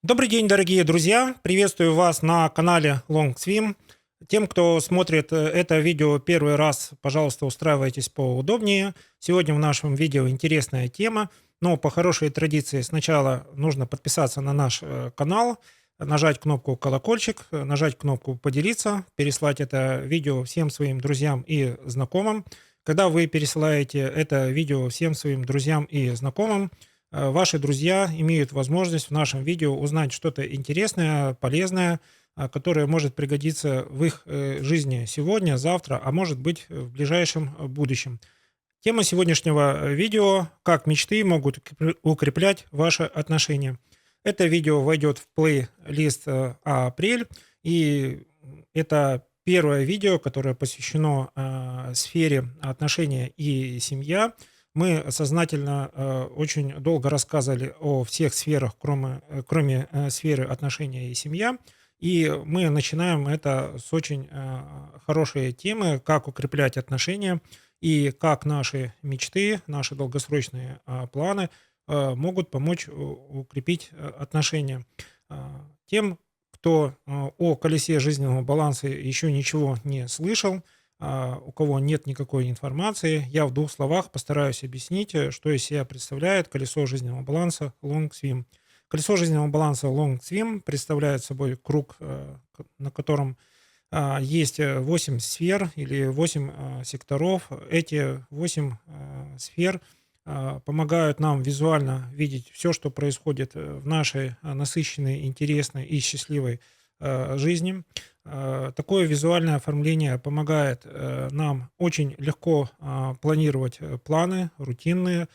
Добрый день, дорогие друзья! Приветствую вас на канале Long Swim. Тем, кто смотрит это видео первый раз, пожалуйста, устраивайтесь поудобнее. Сегодня в нашем видео интересная тема, но по хорошей традиции сначала нужно подписаться на наш канал, нажать кнопку колокольчик, нажать кнопку поделиться, переслать это видео всем своим друзьям и знакомым. Когда вы пересылаете это видео всем своим друзьям и знакомым, ваши друзья имеют возможность в нашем видео узнать что-то интересное, полезное, которое может пригодиться в их жизни сегодня, завтра, а может быть в ближайшем будущем. Тема сегодняшнего видео — как мечты могут укреплять ваши отношения. Это видео войдет в плейлист апрель, и это первое видео, которое посвящено сфере отношения и семья. Мы сознательно очень долго рассказывали о всех сферах, кроме сферы отношения и семья. И мы начинаем это с очень хорошей темы, как укреплять отношения и как наши мечты, наши долгосрочные планы могут помочь укрепить отношения. Тем, кто о колесе жизненного баланса еще ничего не слышал, у кого нет никакой информации, я в двух словах постараюсь объяснить, что из себя представляет колесо жизненного баланса Long Swim. Колесо жизненного баланса Long Swim представляет собой круг, на котором есть 8 сфер или 8 секторов. Эти 8 сфер помогают нам визуально видеть все, что происходит в нашей насыщенной, интересной и счастливой жизни. Такое визуальное оформление помогает нам очень легко планировать планы рутинные,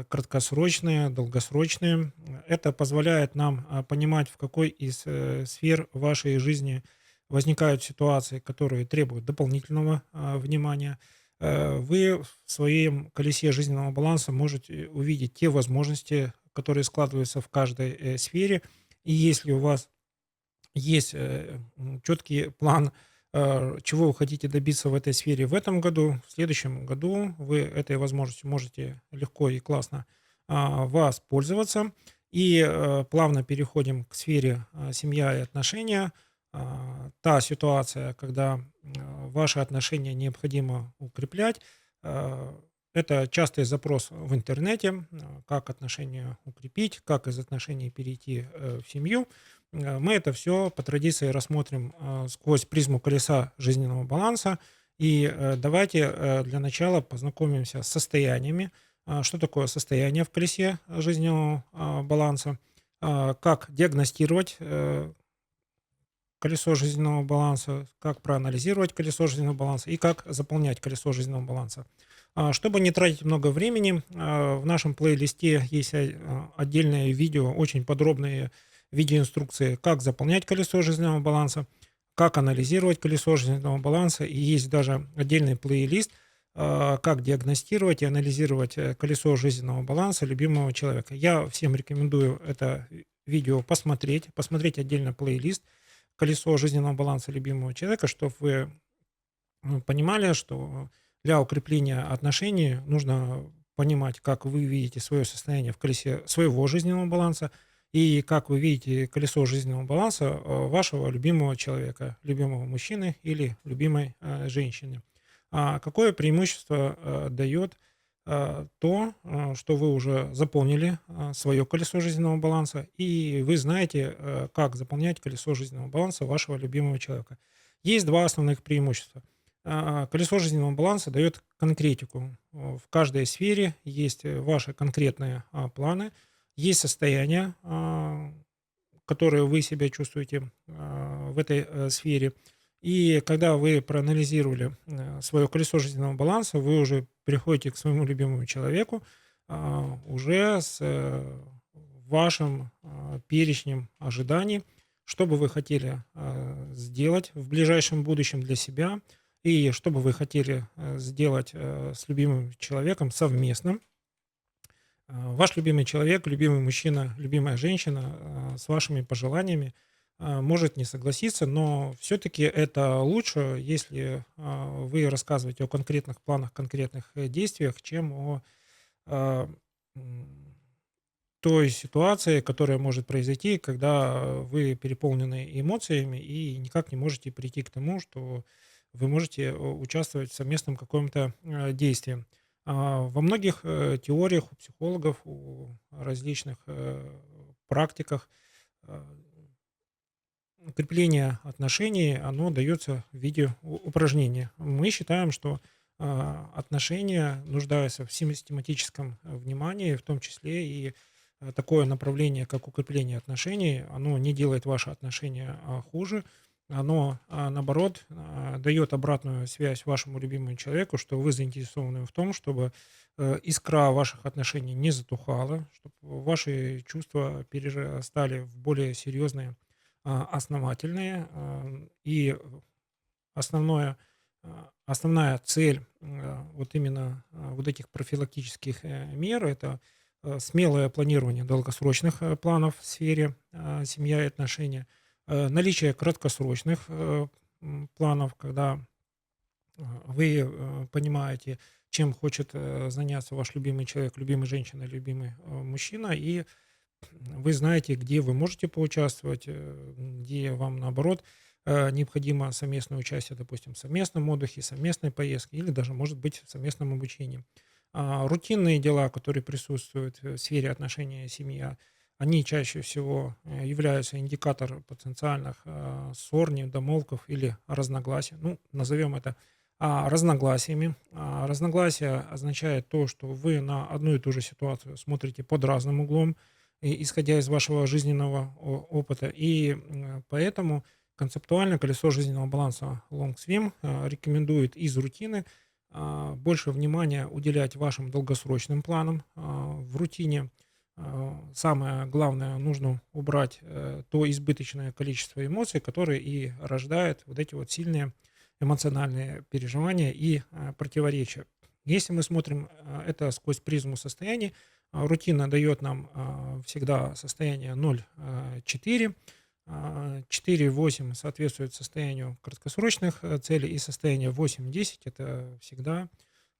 краткосрочные, долгосрочные. Это позволяет нам понимать, в какой из сфер вашей жизни возникают ситуации, которые требуют дополнительного внимания. Вы в своем колесе жизненного баланса можете увидеть те возможности, которые складываются в каждой сфере. И если у вас есть четкий план, чего вы хотите добиться в этой сфере в этом году, в следующем году вы этой возможностью можете легко и классно воспользоваться. И плавно переходим к сфере семья и отношения. Та ситуация, когда ваши отношения необходимо укреплять. Это частый запрос в интернете, как отношения укрепить, как из отношений перейти в семью. Мы это все по традиции рассмотрим сквозь призму колеса жизненного баланса. И давайте для начала познакомимся с состояниями. Что такое состояние в колесе жизненного баланса? Как диагностировать колесо жизненного баланса, как проанализировать колесо жизненного баланса и как заполнять колесо жизненного баланса. Чтобы не тратить много времени, в нашем плейлисте есть отдельное видео, очень подробные видеоинструкции, как заполнять колесо жизненного баланса, как анализировать колесо жизненного баланса, и есть даже отдельный плейлист, как диагностировать и анализировать колесо жизненного баланса любимого человека. Я всем рекомендую это видео посмотреть отдельно плейлист колесо жизненного баланса любимого человека, чтобы вы понимали, что для укрепления отношений нужно понимать, как вы видите свое состояние в колесе своего жизненного баланса и как вы видите колесо жизненного баланса вашего любимого человека, любимого мужчины или любимой женщины. Какое преимущество дает то, что вы уже заполнили свое колесо жизненного баланса, и вы знаете, как заполнять колесо жизненного баланса вашего любимого человека. Есть два основных преимущества. Колесо жизненного баланса дает конкретику. В каждой сфере есть ваши конкретные планы, есть состояния, которые вы себя чувствуете в этой сфере. И когда вы проанализировали свое колесо жизненного баланса, вы уже приходите к своему любимому человеку уже с вашим перечнем ожиданий, что бы вы хотели сделать в ближайшем будущем для себя, и что бы вы хотели сделать с любимым человеком совместно. Ваш любимый человек, любимый мужчина, любимая женщина с вашими пожеланиями может не согласиться, но все-таки это лучше, если вы рассказываете о конкретных планах, конкретных действиях, чем о а, м, той ситуации, которая может произойти, когда вы переполнены эмоциями и никак не можете прийти к тому, что вы можете участвовать в совместном каком-то действии. Во многих теориях у психологов, у различных практиках э, укрепление отношений, оно дается в виде упражнения. Мы считаем, что отношения нуждаются в систематическом внимании, в том числе и такое направление, как укрепление отношений, оно не делает ваши отношения хуже, оно, наоборот, дает обратную связь вашему любимому человеку, что вы заинтересованы в том, чтобы искра ваших отношений не затухала, чтобы ваши чувства перерастали в более серьезные, основательные. И основное, основная цель вот именно вот этих профилактических мер — это смелое планирование долгосрочных планов в сфере семья и отношения, наличие краткосрочных планов, когда вы понимаете, чем хочет заняться ваш любимый человек, любимая женщина, любимый мужчина, и вы знаете, где вы можете поучаствовать, где вам, наоборот, необходимо совместное участие, допустим, в совместном отдыхе, совместной поездке или даже, может быть, в совместном обучении. Рутинные дела, которые присутствуют в сфере отношений семья, они чаще всего являются индикатором потенциальных ссор, недомолвков или разногласий. Ну, назовем это разногласиями. Разногласия означает то, что вы на одну и ту же ситуацию смотрите под разным углом, исходя из вашего жизненного опыта. И поэтому концептуально колесо жизненного баланса LongSwim рекомендует из рутины больше внимания уделять вашим долгосрочным планам. В рутине самое главное, нужно убрать то избыточное количество эмоций, которые и рождает вот эти вот сильные эмоциональные переживания и противоречия. Если мы смотрим это сквозь призму состояний, рутина дает нам всегда состояние 0,4. 4,8 соответствует состоянию краткосрочных целей, и состояние 8,10 — это всегда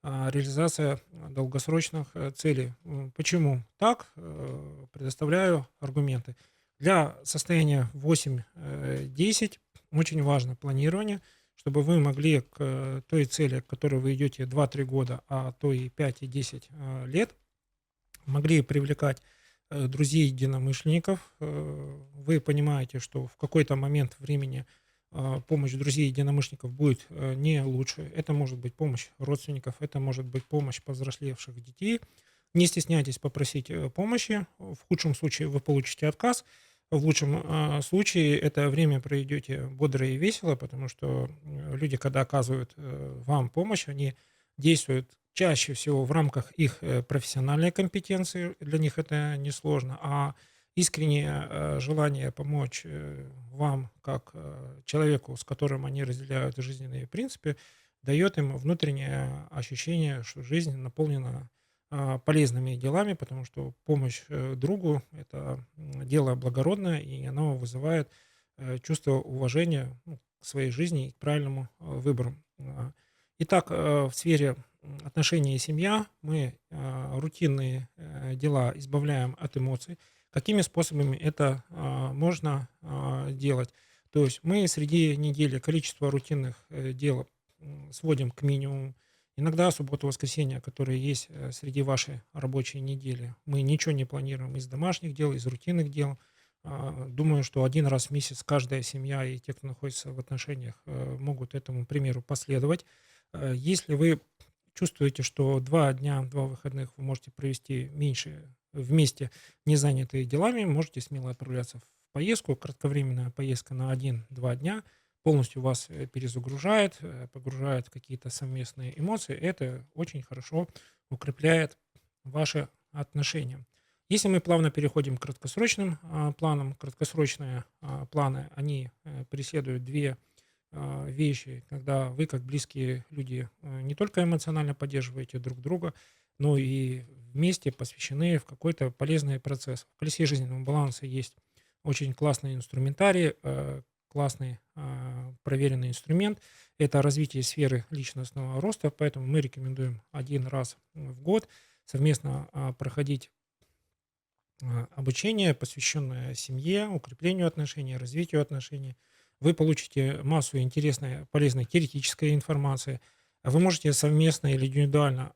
реализация долгосрочных целей. Почему так? Предоставляю аргументы. Для состояния 8-10 очень важно планирование, чтобы вы могли к той цели, к которой вы идете 2-3 года, а то и 5 и 10 лет, могли привлекать друзей, единомышленников. Вы понимаете, что в какой-то момент времени помощь друзей, единомышленников будет не лучше. Это может быть помощь родственников, это может быть помощь повзрослевших детей. Не стесняйтесь попросить помощи. В худшем случае вы получите отказ. В лучшем случае это время проведете бодро и весело, потому что люди, когда оказывают вам помощь, они действуют чаще всего в рамках их профессиональной компетенции, для них это несложно, а искреннее желание помочь вам, как человеку, с которым они разделяют жизненные принципы, дает им внутреннее ощущение, что жизнь наполнена полезными делами, потому что помощь другу — это дело благородное, и оно вызывает чувство уважения, ну, к своей жизни и к правильному выбору. Итак, в сфере отношения и семья мы рутинные дела избавляем от эмоций. Какими способами это можно делать? То есть мы среди недели количество рутинных дел сводим к минимуму. Иногда субботу-воскресенье, которые есть среди вашей рабочей недели, мы ничего не планируем из домашних дел, из рутинных дел. Думаю, что один раз в месяц каждая семья и те, кто находится в отношениях, могут этому примеру последовать. Если вы чувствуете, что 2 дня, 2 выходных вы можете провести меньше вместе, не занятые делами, можете смело отправляться в поездку. Кратковременная поездка на 1-2 дня полностью вас перезагружает, погружает в какие-то совместные эмоции. Это очень хорошо укрепляет ваши отношения. Если мы плавно переходим к краткосрочным планам, краткосрочные планы, они преследуют две вещи, когда вы, как близкие люди, не только эмоционально поддерживаете друг друга, но и вместе посвящены в какой-то полезный процесс. В колесе жизненного баланса есть очень классный инструментарий, классный проверенный инструмент. Это развитие сферы личностного роста, поэтому мы рекомендуем один раз в год совместно проходить обучение, посвященное семье, укреплению отношений, развитию отношений. Вы получите массу интересной, полезной теоретической информации. Вы можете совместно или индивидуально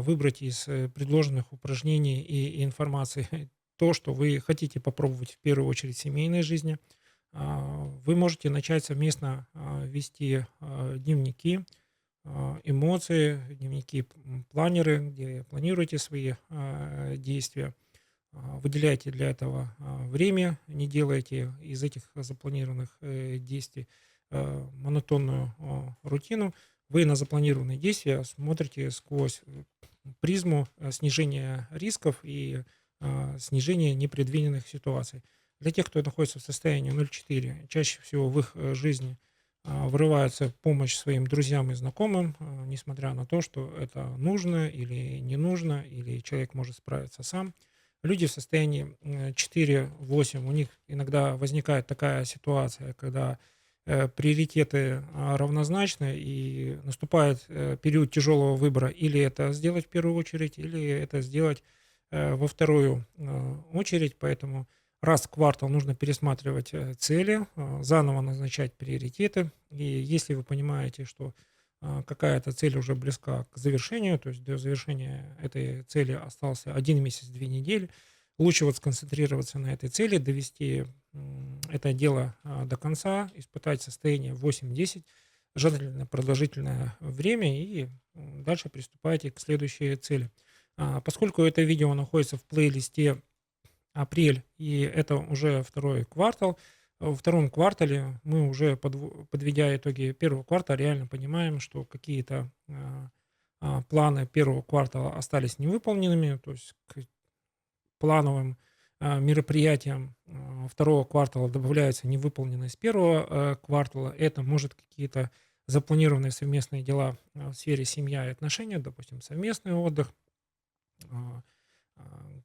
выбрать из предложенных упражнений и информации то, что вы хотите попробовать в первую очередь в семейной жизни. Вы можете начать совместно вести дневники, эмоции, дневники, планеры, где планируете свои действия. Выделяйте для этого время, не делайте из этих запланированных действий монотонную рутину. Вы на запланированные действия смотрите сквозь призму снижения рисков и снижения непредвиденных ситуаций. Для тех, кто находится в состоянии 0,4, чаще всего в их жизни врывается помощь своим друзьям и знакомым, несмотря на то, что это нужно или не нужно, или человек может справиться сам. Люди в состоянии 4-8, у них иногда возникает такая ситуация, когда приоритеты равнозначны, и наступает период тяжелого выбора: или это сделать в первую очередь, или это сделать во вторую очередь. Поэтому раз в квартал нужно пересматривать цели, заново назначать приоритеты. И если вы понимаете, что какая-то цель уже близка к завершению, то есть до завершения этой цели остался 1 месяц, 2 недели, лучше вот сконцентрироваться на этой цели, довести это дело до конца, испытать состояние 8-10, желательно продолжительное время, и дальше приступайте к следующей цели. Поскольку это видео находится в плейлисте апрель, и это уже второй квартал, во втором квартале мы уже, подведя итоги первого квартала, реально понимаем, что какие-то планы первого квартала остались невыполненными, то есть к плановым мероприятиям второго квартала добавляются невыполненные с первого квартала. Это может какие-то запланированные совместные дела в сфере семья и отношения, допустим, совместный отдых,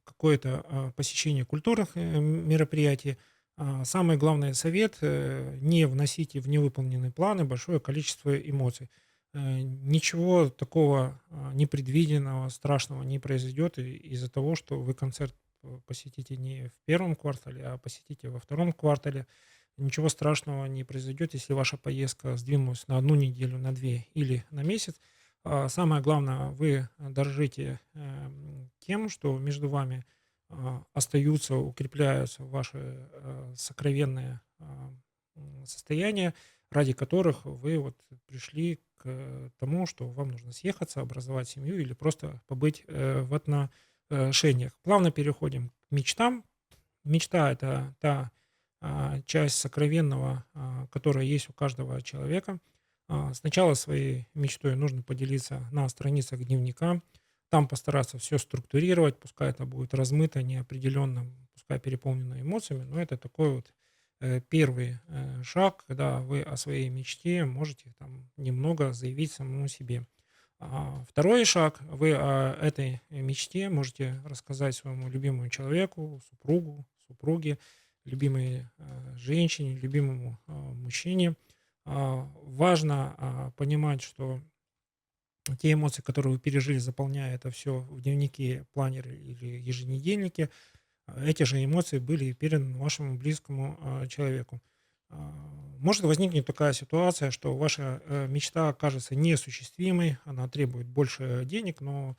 какое-то посещение культурных мероприятий. Самый главный совет: не вносите в невыполненные планы большое количество эмоций. Ничего такого непредвиденного, страшного не произойдет из-за того, что вы концерт посетите не в первом квартале, а посетите во втором квартале. Ничего страшного не произойдет, если ваша поездка сдвинулась на 1 неделю, на 2 или на месяц. Самое главное, вы дорожите тем, что между вами остаются, укрепляются ваши сокровенные состояния, ради которых вы вот пришли к тому, что вам нужно съехаться, образовать семью или просто побыть в отношениях. Плавно переходим к мечтам. Мечта — это та часть сокровенного, которая есть у каждого человека. Сначала своей мечтой нужно поделиться на страницах дневника, там постараться все структурировать, пускай это будет размыто, неопределенно, пускай переполнено эмоциями, но это такой вот первый шаг, когда вы о своей мечте можете там немного заявить самому себе. Второй шаг: вы о этой мечте можете рассказать своему любимому человеку, супругу, супруге, любимой женщине, любимому мужчине. Важно понимать, что те эмоции, которые вы пережили, заполняя это все в дневнике, планере или еженедельнике, эти же эмоции были переданы вашему близкому человеку. Может возникнуть такая ситуация, что ваша мечта окажется неосуществимой, она требует больше денег, но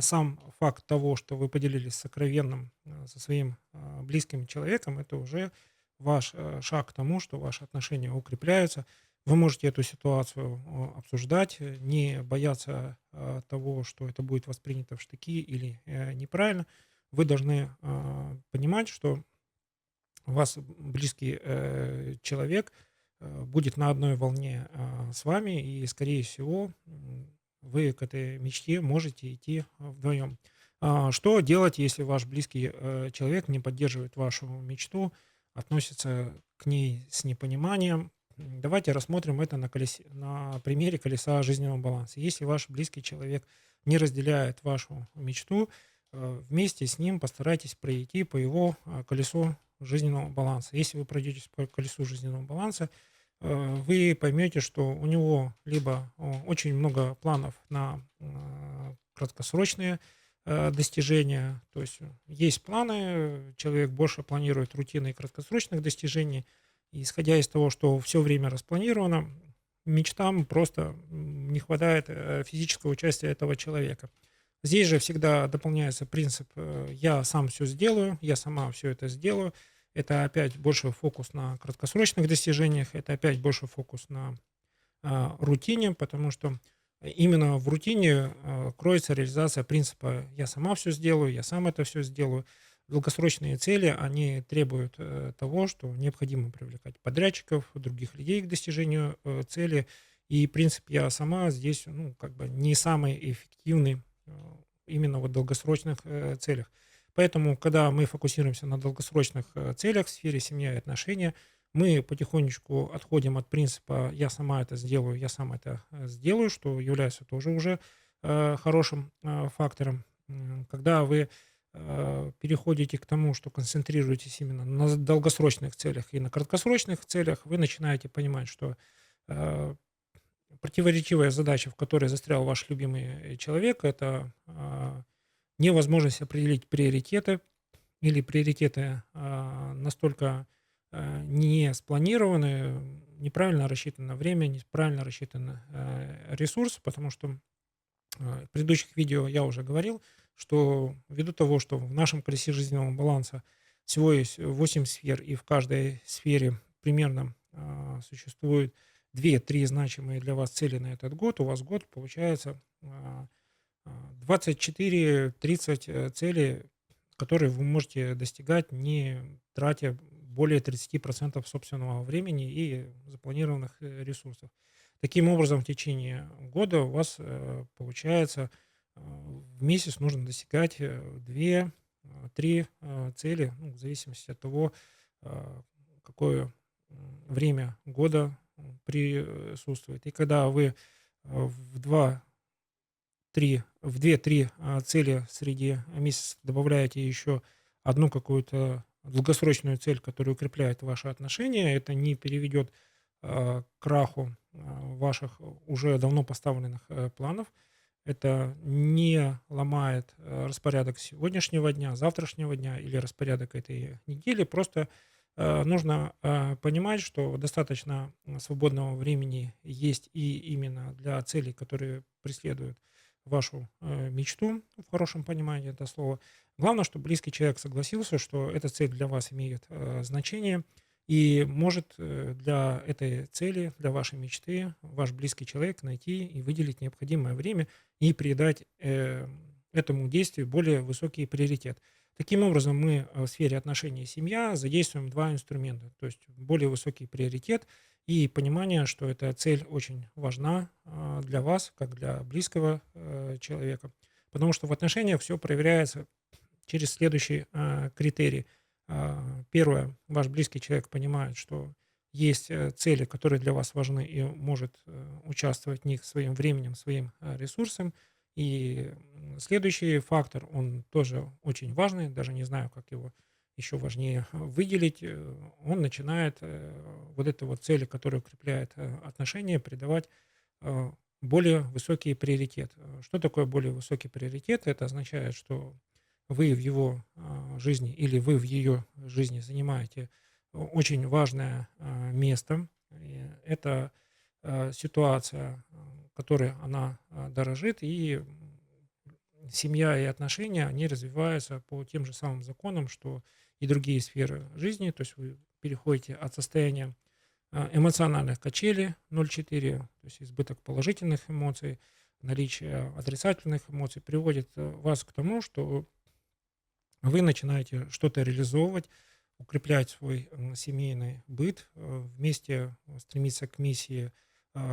сам факт того, что вы поделились сокровенным со своим близким человеком, это уже ваш шаг к тому, что ваши отношения укрепляются. Вы можете эту ситуацию обсуждать, не бояться того, что это будет воспринято в штыки или неправильно. Вы должны понимать, что у вас близкий человек будет на одной волне с вами, и, скорее всего, вы к этой мечте можете идти вдвоем. Что делать, если ваш близкий человек не поддерживает вашу мечту, относится к ней с непониманием? Давайте рассмотрим это на примере колеса жизненного баланса. Если ваш близкий человек не разделяет вашу мечту, вместе с ним постарайтесь пройти по его колесу жизненного баланса. Если вы пройдетесь по колесу жизненного баланса, вы поймете, что у него либо очень много планов на краткосрочные достижения. То есть есть планы, человек больше планирует рутины и краткосрочных достижений. И исходя из того, что все время распланировано, мечтам просто не хватает физического участия этого человека. Здесь же всегда дополняется принцип «я сам все сделаю», «я сама все это сделаю». Это опять больше фокус на краткосрочных достижениях, это опять больше фокус на рутине, потому что именно в рутине кроется реализация принципа «я сама все сделаю, я сам это все сделаю». Долгосрочные цели, они требуют того, что необходимо привлекать подрядчиков, других людей к достижению цели. И принцип «я сама» здесь ну, как бы не самый эффективный именно в долгосрочных целях. Поэтому, когда мы фокусируемся на долгосрочных целях в сфере семья и отношения, мы потихонечку отходим от принципа «я сама это сделаю, я сам это сделаю», что является тоже уже хорошим фактором. Когда вы переходите к тому, что концентрируетесь именно на долгосрочных целях и на краткосрочных целях, вы начинаете понимать, что э, противоречивая задача, в которой застрял ваш любимый человек, это невозможность определить приоритеты или приоритеты настолько не спланированы, неправильно рассчитано время, неправильно рассчитан ресурс, потому что в предыдущих видео я уже говорил, что ввиду того, что в нашем колесе жизненного баланса всего есть 8 сфер, и в каждой сфере примерно существует 2-3 значимые для вас цели на этот год, у вас год получается 24-30 целей, которые вы можете достигать, не тратя более 30% собственного времени и запланированных ресурсов. Таким образом, в течение года у вас получается в месяц нужно достигать 2-3 цели, ну, в зависимости от того, какое время года присутствует. И когда вы в 2-3 цели среди месяца добавляете еще одну какую-то долгосрочную цель, которая укрепляет ваши отношения, это не переведет к краху ваших уже давно поставленных планов. Это не ломает распорядок сегодняшнего дня, завтрашнего дня или распорядок этой недели. Просто нужно понимать, что достаточно свободного времени есть и именно для целей, которые преследуют вашу мечту, в хорошем понимании этого слова. Главное, чтобы близкий человек согласился, что эта цель для вас имеет значение, и может для этой цели, для вашей мечты, ваш близкий человек найти и выделить необходимое время и придать этому действию более высокий приоритет. Таким образом, мы в сфере отношений и семья задействуем два инструмента, то есть более высокий приоритет и понимание, что эта цель очень важна для вас, как для близкого человека. Потому что в отношениях все проверяется через следующий критерий. Первое, ваш близкий человек понимает, что есть цели, которые для вас важны, и может участвовать в них своим временем, своим ресурсом. И следующий фактор, он тоже очень важный, даже не знаю, как его еще важнее выделить. Он начинает вот этой вот цели, которая укрепляет отношения, придавать более высокий приоритет. Что такое более высокий приоритет? Это означает, что вы в его жизни или вы в ее жизни занимаете очень важное место. И это ситуация, которой она дорожит, и семья и отношения, они развиваются по тем же самым законам, что и другие сферы жизни. То есть вы переходите от состояния эмоциональных качелей 0,4, то есть избыток положительных эмоций, наличие отрицательных эмоций приводит вас к тому, что вы начинаете что-то реализовывать, укреплять свой семейный быт, вместе стремиться к миссии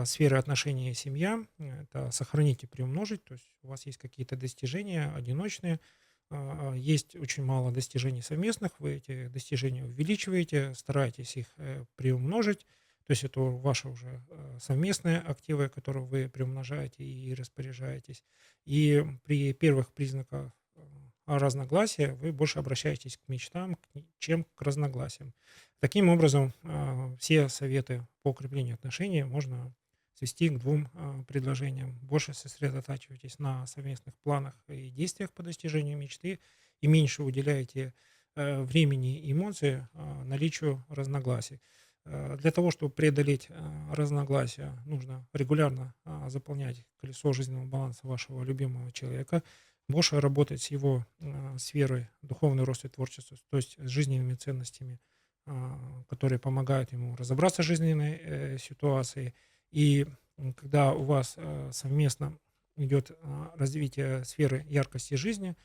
сферы отношений и семья. Это сохранить и приумножить, то есть у вас есть какие-то достижения одиночные, есть очень мало достижений совместных, вы эти достижения увеличиваете, стараетесь их приумножить, то есть это ваши уже совместные активы, которые вы приумножаете и распоряжаетесь. И при первых признаках разногласия вы больше обращаетесь к мечтам, чем к разногласиям. Таким образом, все советы по укреплению отношений можно свести к двум предложениям. Больше сосредотачивайтесь на совместных планах и действиях по достижению мечты и меньше уделяйте времени и эмоций наличию разногласий. Для того, чтобы преодолеть разногласия, нужно регулярно заполнять колесо жизненного баланса вашего любимого человека, больше работать с его сферой духовный рост и творчество, то есть с жизненными ценностями, которые помогают ему разобраться в жизненной ситуации. И когда у вас совместно идет развитие сферы яркости жизни,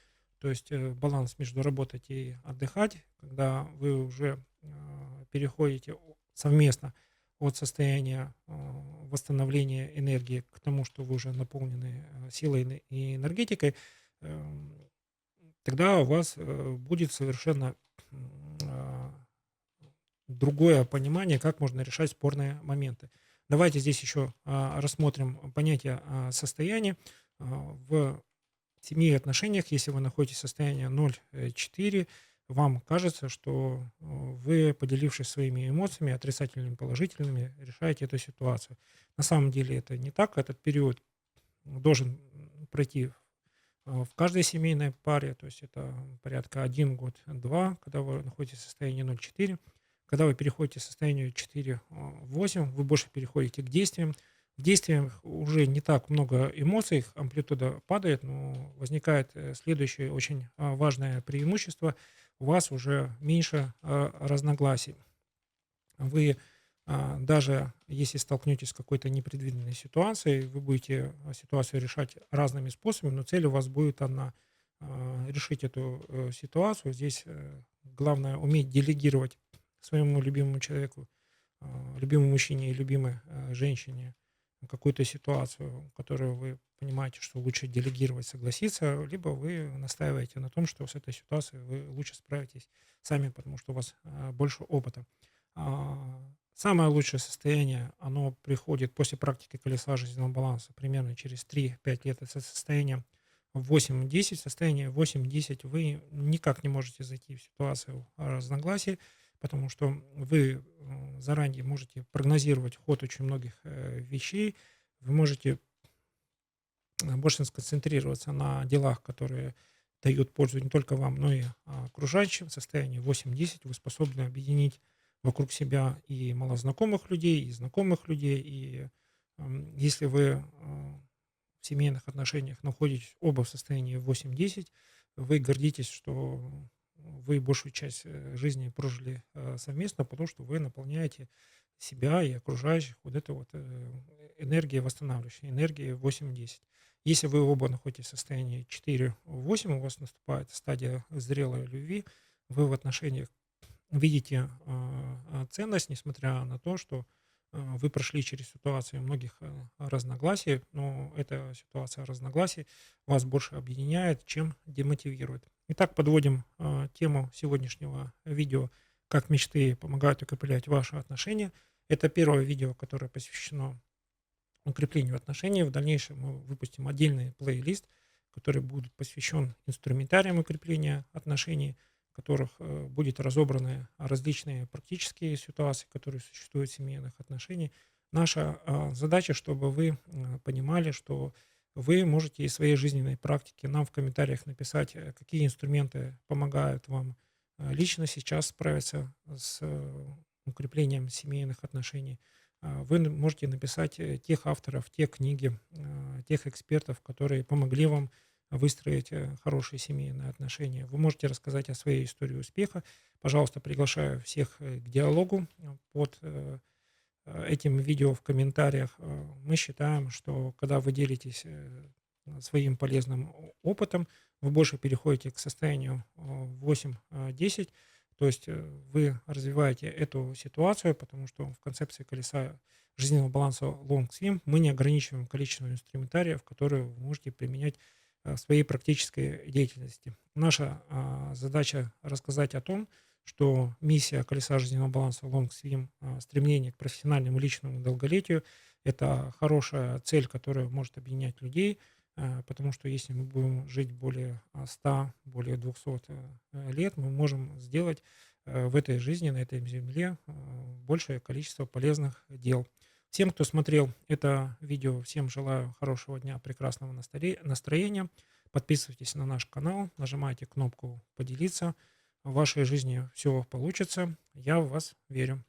то есть баланс между работать и отдыхать, когда вы уже переходите совместно от состояния восстановления энергии к тому, что вы уже наполнены силой и энергетикой, тогда у вас будет совершенно а, другое понимание, как можно решать спорные моменты. Давайте здесь еще рассмотрим понятие состояния. В семье и отношениях, если вы находитесь в состоянии 0,4, вам кажется, что вы, поделившись своими эмоциями, отрицательными, положительными, решаете эту ситуацию. На самом деле это не так. Этот период должен пройти в каждой семейной паре, то есть это порядка 1 год-2, когда вы находитесь в состоянии 0,4. Когда вы переходите к состоянию 4,8, вы больше переходите к действиям. В действиях уже не так много эмоций, их амплитуда падает, но возникает следующее очень важное преимущество. У вас уже меньше разногласий. Вы даже если столкнетесь с какой-то непредвиденной ситуацией, вы будете ситуацию решать разными способами, но цель у вас будет одна — решить эту ситуацию. Здесь главное уметь делегировать своему любимому человеку, любимому мужчине и любимой женщине какую-то ситуацию, которую вы понимаете, что лучше делегировать, согласиться, либо вы настаиваете на том, что с этой ситуацией вы лучше справитесь сами, потому что у вас больше опыта. Самое лучшее состояние, оно приходит после практики колеса жизненного баланса примерно через 3-5 лет. Это состояние 8-10. Состояние 8-10 вы никак не можете зайти в ситуацию разногласий, потому что вы заранее можете прогнозировать ход очень многих вещей. Вы можете больше сконцентрироваться на делах, которые дают пользу не только вам, но и окружающим. В состоянии 8-10 вы способны объединить вокруг себя и малознакомых людей, и знакомых людей. И если вы в семейных отношениях находитесь оба в состоянии 8-10, вы гордитесь, что вы большую часть жизни прожили совместно, потому что вы наполняете себя и окружающих вот этой вот энергией восстанавливающей, энергией 8-10. Если вы оба находитесь в состоянии 4-8, у вас наступает стадия зрелой любви, вы в отношениях видите ценность, несмотря на то, что вы прошли через ситуацию многих разногласий, но эта ситуация разногласий вас больше объединяет, чем демотивирует. Итак, подводим тему сегодняшнего видео «Как мечты помогают укреплять ваши отношения». Это первое видео, которое посвящено укреплению отношений. В дальнейшем мы выпустим отдельный плейлист, который будет посвящен инструментариям укрепления отношений, в которых будет разобраны различные практические ситуации, которые существуют в семейных отношениях. Наша задача, чтобы вы понимали, что вы можете из своей жизненной практики нам в комментариях написать, какие инструменты помогают вам лично сейчас справиться с укреплением семейных отношений. Вы можете написать тех авторов, те книги, тех экспертов, которые помогли вам выстроить хорошие семейные отношения. Вы можете рассказать о своей истории успеха. Пожалуйста, приглашаю всех к диалогу под этим видео в комментариях. Мы считаем, что когда вы делитесь своим полезным опытом, вы больше переходите к состоянию 8-10, то есть вы развиваете эту ситуацию, потому что в концепции колеса жизненного баланса Long Swim мы не ограничиваем количество инструментариев, которые вы можете применять в своей практической деятельности. Наша задача рассказать о том, что миссия колеса жизненного баланса Long Swim, стремление к профессиональному личному долголетию — это хорошая цель, которая может объединять людей, потому что если мы будем жить более 100, более 200 лет, мы можем сделать в этой жизни, на этой земле большее количество полезных дел. Всем, кто смотрел это видео, всем желаю хорошего дня, прекрасного настроения. Подписывайтесь на наш канал, нажимайте кнопку «Поделиться». В вашей жизни все получится. Я в вас верю.